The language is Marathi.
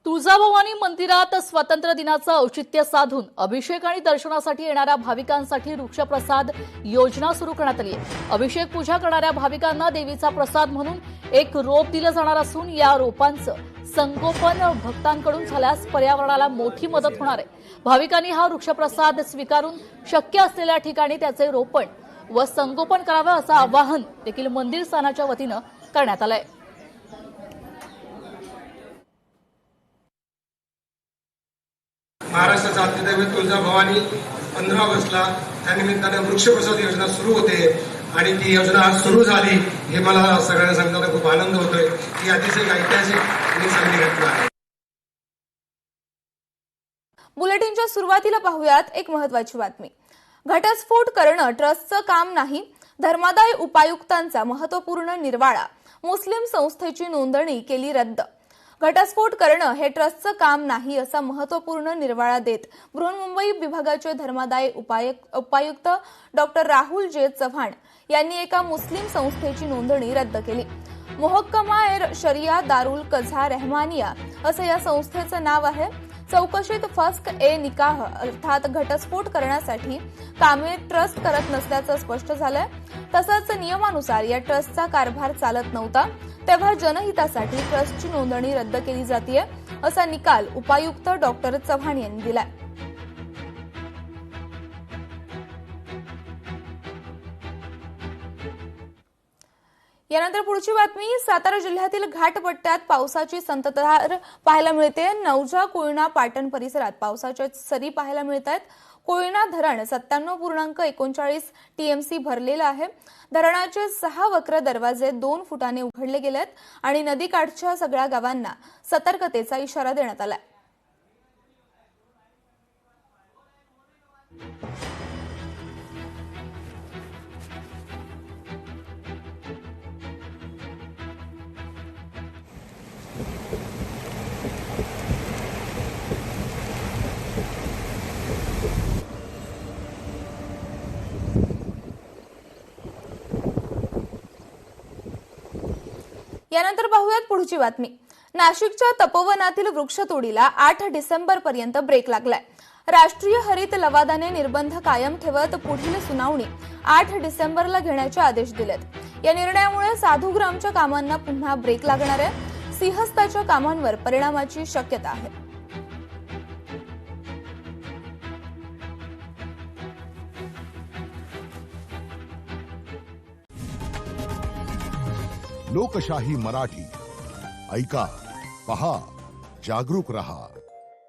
तुळजाभवानी मंदिरात स्वातंत्र्य दिनाचं औचित्य साधून अभिषेक आणि दर्शनासाठी येणाऱ्या भाविकांसाठी वृक्षप्रसाद योजना सुरू करण्यात आली आहे। अभिषेक पूजा करणाऱ्या भाविकांना देवीचा प्रसाद म्हणून एक रोप दिलं जाणार असून या रोपांचं संगोपन भक्तांकडून झाल्यास पर्यावरणाला मोठी मदत होणार आहे। भाविकांनी हा वृक्षप्रसाद स्वीकारून शक्य असलेल्या ठिकाणी त्याचे रोपण व संगोपन करावं असं आवाहन देखील मंदिर स्थानाच्या वतीनं करण्यात आलंय। महाराष्ट्राचा आद्यदैवत तुळजाभवानी 15 ऑगस्टला त्यानिमित्ताने वृक्षप्रसाद योजना सुरू होते आणि ती योजना आज सुरू झाली हे मला सगळ्यांना सांगताना खूप आनंद होतोय। ही अतिशय ऐतिहासिक आणि चांगली घटना आहे। बुलेटिनच्या सुरुवातीला पाहूयात एक महत्त्वाची बातमी। घटस्फोट करणं ट्रस्टचं काम नाही, धर्मादाय उपायुक्तांचा महत्त्वपूर्ण निर्वाळा। मुस्लिम संस्थेची नोंदणी केली रद्द। घटस्फोट करणं हे ट्रस्टचं काम नाही असा महत्त्वपूर्ण निर्वाळा देत बृहन्मुंबई विभागाचे धर्मादाय उपायुक्त डॉक्टर राहुल जे चव्हाण यांनी एका मुस्लिम संस्थेची नोंदणी रद्द केली। मोहक्कमा शरिया दारुल कझा रहमानिया असं या संस्थेचं नाव आहे। चौकशीत फस्क ए निकाह अर्थात घटस्फोट करण्यासाठी कामे ट्रस्ट करत नसल्याचं स्पष्ट झालंय। तसंच नियमानुसार या ट्रस्टचा कारभार चालत नव्हता, तेव्हा जनहितासाठी ट्रस्टची नोंदणी रद्द केली जातेय असा निकाल उपायुक्त डॉक्टर चव्हाण यांनी दिलाय। यानंतर पुढची बातमी। सातारा जिल्ह्यातील घाटपट्ट्यात पावसाची संततधार पाहायला मिळते। नवजा कोयना पाटण परिसरात पावसाच्या सरी पाहायला मिळत आहेत। कोयना धरण 97.39 टीएमसी भरलेलं आहे। धरणाचे 6 वक्र दरवाजे 2 फुटाने उघडले गेलेत आणि नदीकाठच्या सगळ्या गावांना सतर्कतेचा इशारा देण्यात आलाय। यानंतर पाहूयात पुढची बातमी। नाशिकच्या तपोवनातील वृक्षतोडीला 8 डिसेंबर पर्यंत ब्रेक लागलाय। राष्ट्रीय हरित लवादाने निर्बंध कायम ठेवत पुढील सुनावणी 8 डिसेंबरला घेण्याचे आदेश दिलेत। या निर्णयामुळे साधूग्रामच्या कामांना पुन्हा ब्रेक लागणार आहे। सिंहस्थाच्या कामांवर परिणामाची शक्यता आहे। लोकशाही मराठी ऐका, पहा, जागरूक रहा।